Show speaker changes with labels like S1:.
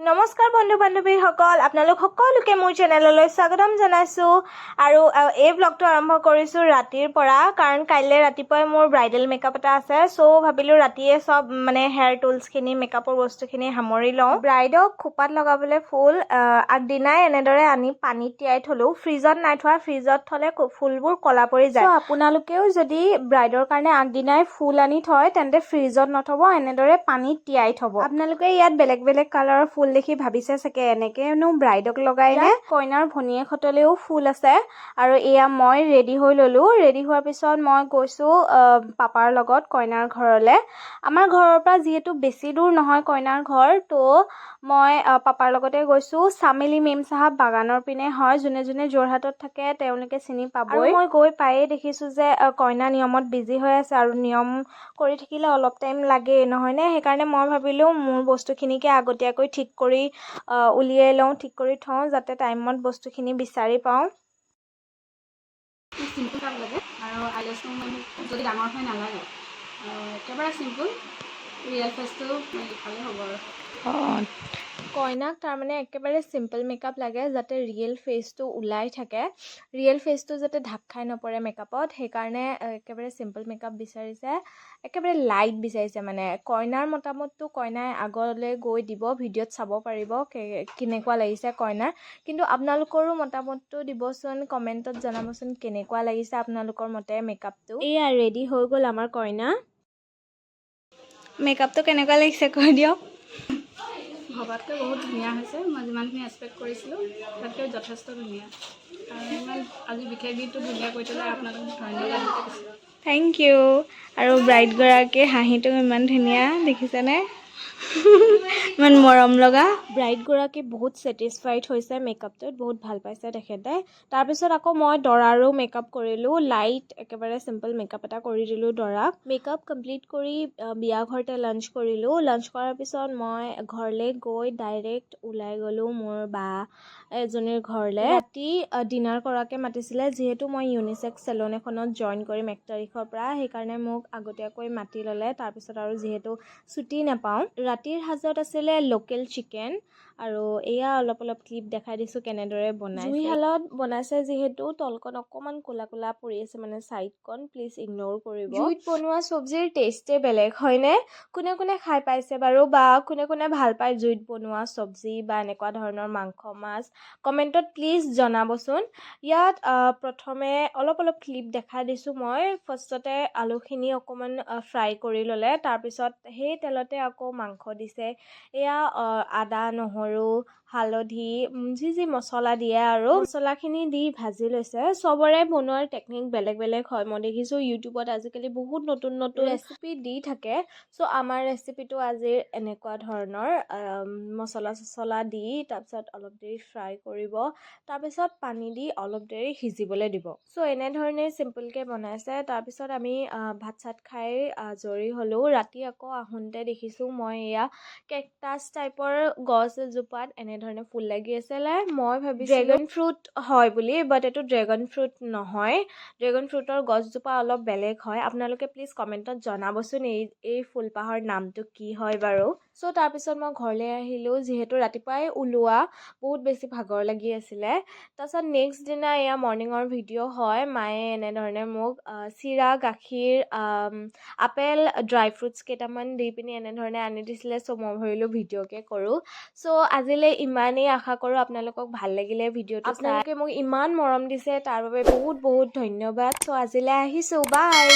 S1: নমস্কাৰ বন্ধু বান্ধৱীসকল, আপোনালোক সকলোকে মোৰ চেনেললৈ স্বাগতম জনাইছোঁ আৰু এই ব্লগটো আৰম্ভ কৰিছোঁ ৰাতিৰ পৰা, কাৰণ কাইলৈ ৰাতিপুৱাই মোৰ ব্ৰাইডেল মেকআপ এটা আছে। চ' ভাবিলোঁ ৰাতিয়ে চব হেয়াৰ টুলছখিনি মেকআপৰ বস্তুখিনি সামৰি লওঁ। ব্ৰাইডক খোপাত লগাবলৈ ফুল আগদিনাই এনেদৰে আনি পানীত তিয়াই থলোঁ। ফ্ৰিজত নাই থোৱা, ফ্ৰিজত থ'লে ফুলবোৰ ক'লা পৰি যায়। চ' আপোনালোকেও যদি ব্ৰাইডৰ কাৰণে আগদিনাই ফুল আনি থয় তেন্তে ফ্ৰিজত নথ'ব, এনেদৰে পানীত তিয়াই থ'ব। আপোনালোকে ইয়াত বেলেগ বেলেগ কালাৰৰ ফুল দেখি ভাবিছে চাগে এনেকেনো ব্ৰাইডক লগাই নে। কইনাৰ ভনীয়েকহঁতলেও ফুল আছে আৰু এয়া মই ৰেডি হৈ ল'লোঁ। ৰেডি হোৱাৰ পিছত মই গৈছোঁ পাপাৰ লগত কইনাৰ ঘৰলৈ। আমাৰ ঘৰৰ পৰা যিহেতু বেছি দূৰ নহয় কইনাৰ ঘৰ, তো মই পাপাৰ লগতে গৈছোঁ। চামেলি মেম চাহাব বাগানৰ পিনে হয়, যোনে যোনে যোৰহাটত থাকে তেওঁলোকে চিনি পাবই। মই গৈ পায়েই দেখিছোঁ যে কইনা নিয়মত বিজি হৈ আছে আৰু নিয়ম কৰি থাকিলে অলপ টাইম লাগেই নহয়নে। সেইকাৰণে মই ভাবিলোঁ মোৰ বস্তুখিনিকে আগতীয়াকৈ ঠিক কৰি উলিয়াই লওঁ, ঠিক কৰি থওঁ, যাতে টাইমত বস্তুখিনি বিচাৰি পাওঁ।
S2: চিম্পল কাপ লাগে আৰু আইলেছটো মানে যদি ডাঙৰ হয় নালাগে, একেবাৰে চিম্পল ৰিয়েল ফেচটো লিখালে হ'ব আৰু।
S1: কইনাক তাৰমানে একেবাৰে চিম্পল মেকআপ লাগে, যাতে ৰিয়েল ফেচটো ওলাই থাকে, ৰিয়েল ফেচটো যাতে ঢাক খাই নপৰে মেকআপত। সেইকাৰণে একেবাৰে চিম্পল মেকআপ বিচাৰিছে, একেবাৰে লাইট বিচাৰিছে। মানে কইনাৰ মতামতটো কইনাই আগলৈ গৈ দিব, ভিডিঅ'ত চাব পাৰিব কেনেকুৱা লাগিছে কইনাৰ। কিন্তু আপোনালোকৰো মতামতটো দিবচোন, কমেণ্টত জনাবচোন কেনেকুৱা লাগিছে আপোনালোকৰ মতে মেকআপটো। এয়া ৰেডি হৈ গ'ল আমাৰ কইনা। মেকআপটো কেনেকুৱা লাগিছে কৈ দিয়ক।
S2: ভবাতকৈ বহুত ধুনীয়া হৈছে, মই যিমানখিনি এক্সপেক্ট কৰিছিলোঁ তাতকৈ যথেষ্ট ধুনীয়া। আৰু ইমান আজি বিশেষ দিনটো ধুনীয়া কৰি তোলে, আপোনালোক ধন্যবাদ দিছোঁ।
S1: Thank you. আৰু ব্ৰাইডগৰাকীৰ হাঁহিটো ইমান ধুনীয়া দেখিছেনে, ইমান মৰম লগা। ব্ৰাইডগৰাকী বহুত ছেটিছফাইড হৈছে মেকআপটোত, বহুত ভাল পাইছে তেখেতে। তাৰপিছত আকৌ মই দৰাৰো মেকআপ কৰিলোঁ, লাইট একেবাৰে চিম্পল মেকআপ এটা কৰি দিলোঁ দৰাক। মেকআপ কমপ্লিট কৰি বিয়া ঘৰতে লাঞ্চ কৰিলোঁ। লাঞ্চ কৰাৰ পিছত মই ঘৰলৈ গৈ ডাইৰেক্ট ওলাই গ'লোঁ মোৰ বা এজনীৰ ঘৰলৈ। ৰাতি ডিনাৰ কৰাকৈ মাতিছিলে, যিহেতু মই ইউনিচেক্স চেলুন এখনত জইন কৰিম 1 তাৰিখৰ পৰা, সেইকাৰণে মোক আগতীয়াকৈ মাতি ল'লে। তাৰপিছত আৰু যিহেতু ছুটি নাপাওঁ, ৰাতিৰ সাজত আছিলে লোকেল চিকেন আৰু এয়া অলপ ক্লিপ দেখাই দিছোঁ কেনেদৰে বনাইছে। জুইশালত বনাইছে যিহেতু তলকণ অকণমান ক'লা ক'লা পৰি আছে, মানে ছাইডকণ প্লিজ ইগন'ৰ কৰিব। জুইত বনোৱা চব্জিৰ টেষ্টে বেলেগ হয়নে। কোনে কোনে খাই পাইছে বাৰু, বা কোনে কোনে ভাল পায় জুইত বনোৱা চব্জি বা এনেকুৱা ধৰণৰ মাংস মাছ, কমেণ্টত প্লিজ জনাবচোন। ইয়াত প্ৰথমে অলপ ক্লিপ দেখাই দিছোঁ মই। ফাৰ্ষ্টতে আলুখিনি অকণমান ফ্ৰাই কৰি ল'লে, তাৰপিছত সেই তেলতে আকৌ মাংস দিছে। এয়া আদা নহৰু হালধি যি মছলা দিয়ে আৰু মছলাখিনি দি ভাজি লৈছে। চবৰে বনোৱাৰ টেকনিক বেলেগ বেলেগ হয়, মই দেখিছোঁ ইউটিউবত আজিকালি বহুত নতুন ৰেচিপি দি থাকে। চ' আমাৰ ৰেচিপিটো আজিৰ এনেকুৱা ধৰণৰ, মছলা চছলা দি তাৰপিছত অলপ দেৰি ফ্ৰাই কৰিব, তাৰপিছত পানী দি অলপ দেৰি সিজিবলৈ দিব। চ' এনেধৰণেই চিম্পলকৈ বনাইছে। তাৰপিছত আমি ভাত চাত খাই আজৰি হ'লোঁ। ৰাতি আকৌ আহোঁতে দেখিছোঁ মই এয়া কেকটাছ টাইপৰ গছ এজোপাত এনেধৰণে ফুল লাগি আছিলে। মই ভাবিছোঁ ড্ৰেগন ফ্ৰুট হয় বুলি, বাট এইটো ড্ৰেগন ফ্ৰুট নহয়। ড্ৰেগন ফ্ৰুটৰ গছজোপা অলপ বেলেগ হয়। আপোনালোকে প্লিজ কমেণ্টত জনাবচোন এই ফুলপাহৰ নামটো কি হয় বাৰু। চ' তাৰপিছত মই ঘৰলৈ আহিলোঁ, যিহেতু ৰাতিপুৱাই ওলোৱা, বহুত বেছি ভাগৰ লাগি আছিলে। তাৰপিছত নেক্সট দিনা এয়া মৰ্ণিঙৰ ভিডিঅ' হয়। মায়ে এনেধৰণে মোক চিৰা গাখীৰ আপেল ড্ৰাই ফ্ৰুটছ কেইটামান দি পিনি এনেধৰণে আনি দিছিলে। চ' মই ভাবিলোঁ ভিডিঅ'কে কৰোঁ। চ' আজিলৈ ইমানেই, আশা কৰোঁ আপোনালোকক ভাল লাগিলে ভিডিঅ'টো। আপোনালোকে মোক ইমান মৰম দিছে তাৰ বাবে বহুত ধন্যবাদ। চ' আজিলৈ আহিছোঁ, বাই।